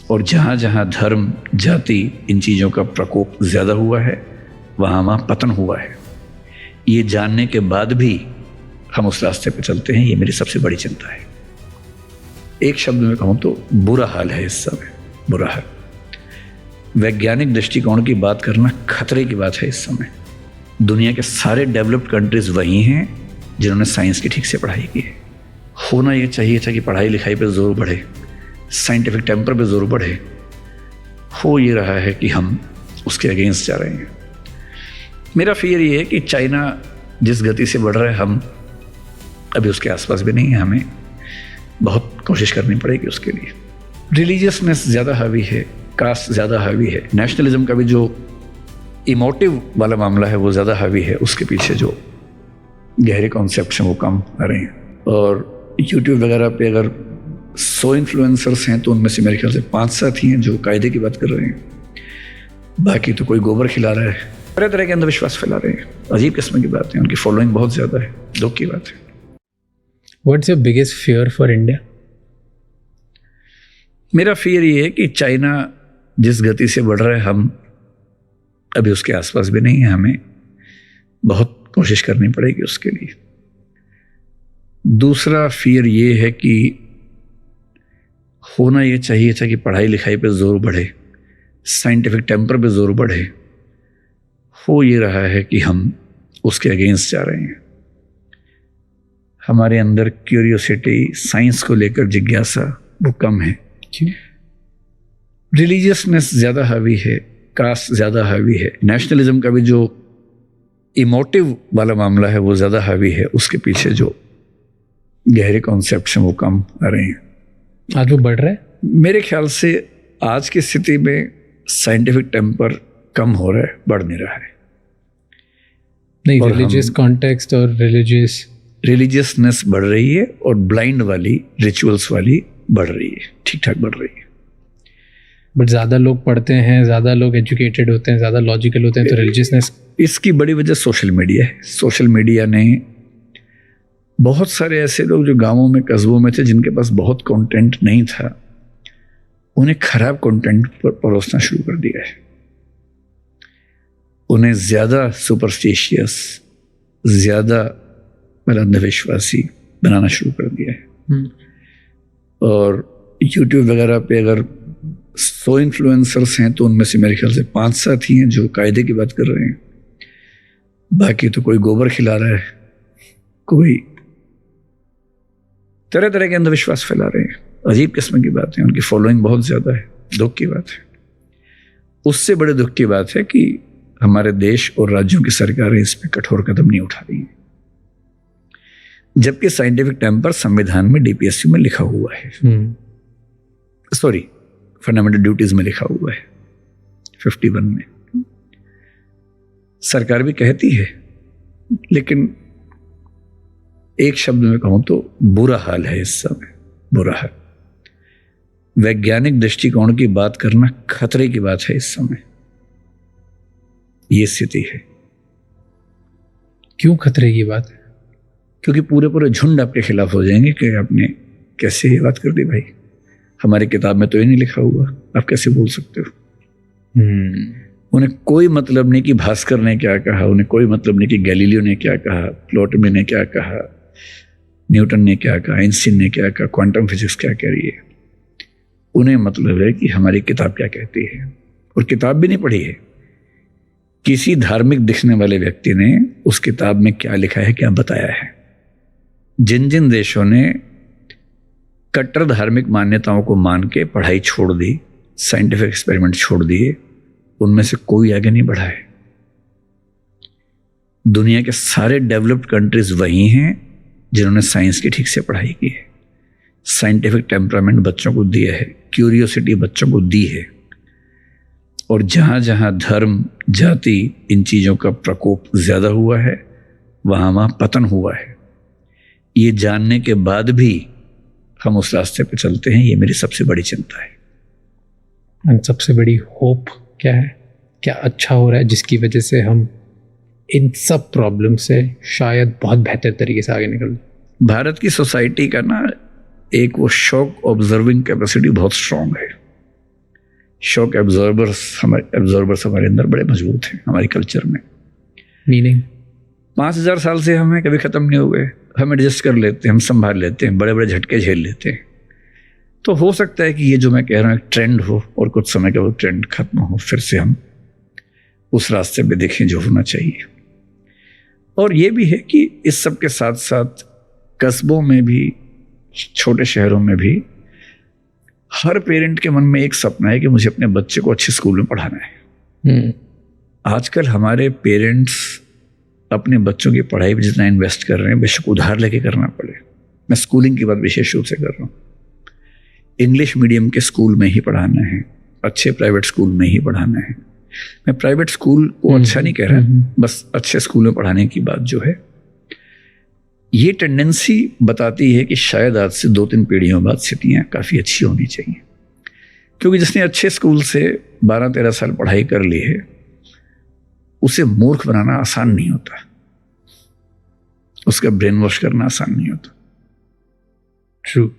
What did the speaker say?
और जहाँ जहाँ धर्म, जाति, इन चीज़ों का प्रकोप ज़्यादा हुआ है वहाँ वहाँ पतन हुआ है। ये जानने के बाद भी हम उस रास्ते पर चलते हैं, ये मेरी सबसे बड़ी चिंता है। एक शब्द में कहूँ तो बुरा हाल है इस समय, बुरा हाल। वैज्ञानिक दृष्टिकोण की बात करना खतरे की बात है इस समय। दुनिया के सारे डेवलप्ड कंट्रीज वही हैं जिन्होंने साइंस की ठीक से पढ़ाई की है। होना ये चाहिए था कि पढ़ाई लिखाई पे जोर बढ़े, साइंटिफिक टेम्पर पे जोर बढ़े। हो ये रहा है कि हम उसके अगेंस्ट जा रहे हैं। मेरा फियर ये है कि चाइना जिस गति से बढ़ रहा है, हम अभी उसके आसपास भी नहीं है। हमें बहुत कोशिश करनी पड़ेगी उसके लिए। रिलीजियसनेस ज़्यादा हावी है, कास्ट ज़्यादा हावी है, नेशनलिज्म का भी जो इमोटिव वाला मामला है वो ज़्यादा हावी है। उसके पीछे जो गहरे कॉन्सेप्ट हैं वो कम आ रहे हैं। और यूट्यूब वगैरह पे अगर 100 इन्फ्लुएंसर्स हैं तो उनमें से मेरे ख्याल से 5-7 ही हैं जो कायदे की बात कर रहे हैं। बाकी तो कोई गोबर खिला रहा है, तरह तरह के अंधविश्वास फैला रहे हैं। अजीब किस्म की बात है, उनकी फॉलोइंग बहुत ज़्यादा है, दुख की बात है। What's your biggest fear for India? मेरा फियर ये है कि चाइना जिस गति से बढ़ रहा है, हम अभी उसके आसपास भी नहीं है। हमें बहुत कोशिश करनी पड़ेगी उसके लिए। दूसरा फियर ये है कि होना ये चाहिए था कि पढ़ाई लिखाई पे जोर बढ़े, साइंटिफिक टेम्पर पे जोर बढ़े। हो ये रहा है कि हम उसके अगेंस्ट जा रहे हैं। हमारे अंदर क्यूरियोसिटी, साइंस को लेकर जिज्ञासा वो कम है। रिलीजियसनेस ज़्यादा हावी है, कास्ट ज़्यादा हावी है, नेशनलिज्म का भी जो इमोटिव वाला मामला है वो ज़्यादा हावी है। उसके पीछे जो गहरे कॉन्सेप्ट हैं वो कम आ रहे हैं। आज वो बढ़ रहा है? मेरे ख्याल से आज की स्थिति में साइंटिफिक टेम्पर कम हो रहा है, बढ़ नहीं रहा है। नहीं, रिलीजियस कॉन्टेक्स्ट और रिलीजियसनेस बढ़ रही है और ब्लाइंड वाली, रिचुअल्स वाली बढ़ रही है, ठीक ठाक बढ़ रही है। बट ज़्यादा लोग पढ़ते हैं, ज़्यादा लोग एजुकेटेड होते हैं, ज़्यादा लॉजिकल होते हैं, तो रिलीजियसनेस। इसकी बड़ी वजह सोशल मीडिया है। सोशल मीडिया ने बहुत सारे ऐसे लोग जो गांवों में, कस्बों में थे, जिनके पास बहुत कंटेंट नहीं था, उन्हें खराब कंटेंट पर परोसना शुरू कर दिया है। उन्हें ज़्यादा सुपरस्टिशियस, ज़्यादा अंधविश्वासी बनाना शुरू कर दिया है। और यूट्यूब वगैरह पे अगर 100 इन्फ्लुएंसर्स हैं तो उनमें से मेरे ख्याल से 5-7 ही हैं जो कायदे की बात कर रहे हैं। बाकी तो कोई गोबर खिला रहा है, कोई तरह तरह के अंधविश्वास फैला रहे हैं। अजीब किस्म की बात है, उनकी फॉलोइंग बहुत ज़्यादा है, दुख की बात है। उससे बड़े दुख की बात है कि हमारे देश और राज्यों की सरकारें इस पर कठोर कदम नहीं उठा रही हैं, जबकि साइंटिफिक टेम्पर संविधान में, डीपीएसयू में लिखा हुआ है। सॉरी, फंडामेंटल ड्यूटीज में लिखा हुआ है 51 में। सरकार भी कहती है, लेकिन एक शब्द में कहूं तो बुरा हाल है इस समय, बुरा हाल। वैज्ञानिक दृष्टिकोण की बात करना खतरे की बात है इस समय। ये स्थिति है। क्यों खतरे की बात है? क्योंकि पूरे पूरे झुंड आपके खिलाफ हो जाएंगे कि आपने कैसे ये बात कर दी भाई, हमारी किताब में तो ये नहीं लिखा हुआ, आप कैसे बोल सकते हो। उन्हें कोई मतलब नहीं कि भास्कर ने क्या कहा, उन्हें कोई मतलब नहीं कि गैलीलियो ने क्या कहा, प्लॉटमी ने क्या कहा, न्यूटन ने क्या कहा, आइंस्टीन ने क्या कहा, क्वांटम फिजिक्स क्या कह रही है। उन्हें मतलब है कि हमारी किताब क्या कहती है। और किताब भी नहीं पढ़ी है, किसी धार्मिक दिखने वाले व्यक्ति ने उस किताब में क्या लिखा है, क्या बताया है। जिन जिन देशों ने कट्टर धार्मिक मान्यताओं को मान के पढ़ाई छोड़ दी, साइंटिफिक एक्सपेरिमेंट छोड़ दिए, उनमें से कोई आगे नहीं बढ़ा है। दुनिया के सारे डेवलप्ड कंट्रीज वही हैं जिन्होंने साइंस की ठीक से पढ़ाई की है, साइंटिफिक टेम्परामेंट बच्चों को दिया है, क्यूरियोसिटी बच्चों को दी है। और जहाँ जहाँ धर्म, जाति, इन चीज़ों का प्रकोप ज़्यादा हुआ है, वहाँ वहाँ पतन हुआ है। ये जानने के बाद भी हम उस रास्ते पे चलते हैं, ये मेरी सबसे बड़ी चिंता है। सबसे बड़ी होप क्या है? क्या अच्छा हो रहा है जिसकी वजह से हम इन सब प्रॉब्लम से शायद बहुत बेहतर तरीके से आगे निकल? भारत की सोसाइटी का ना एक वो शॉक ऑब्जर्विंग कैपेसिटी बहुत स्ट्रांग है। शॉक एब्जॉर्बर्स हमारे अंदर बड़े मजबूत हैं हमारे कल्चर में। मीनिंग 5000 साल से हमें कभी ख़त्म नहीं हुए, हम एडजस्ट कर लेते हैं, हम संभाल लेते हैं, बड़े बड़े झटके झेल लेते हैं। तो हो सकता है कि ये जो मैं कह रहा हूँ एक ट्रेंड हो और कुछ समय के वो ट्रेंड खत्म हो, फिर से हम उस रास्ते पे देखें जो होना चाहिए। और ये भी है कि इस सब के साथ साथ कस्बों में भी, छोटे शहरों में भी हर पेरेंट के मन में एक सपना है कि मुझे अपने बच्चे को अच्छे स्कूल में पढ़ाना है। आजकल हमारे पेरेंट्स अपने बच्चों की पढ़ाई पर जितना इन्वेस्ट कर रहे हैं, बेशक उधार लेके करना पड़े, मैं स्कूलिंग की बात विशेष रूप से कर रहा हूँ, इंग्लिश मीडियम के स्कूल में ही पढ़ाना है, अच्छे प्राइवेट स्कूल में ही पढ़ाना है। मैं प्राइवेट स्कूल को अच्छा नहीं कह रहा, बस अच्छे स्कूल में पढ़ाने की बात जो है, ये टेंडेंसी बताती है कि शायद आज से 2-3 पीढ़ियों बाद स्थितियाँ काफ़ी अच्छी होनी चाहिए। क्योंकि जिसने अच्छे स्कूल से 12-13 साल पढ़ाई कर ली है, उसे मूर्ख बनाना आसान नहीं होता, उसका ब्रेन वॉश करना आसान नहीं होता। ट्रू।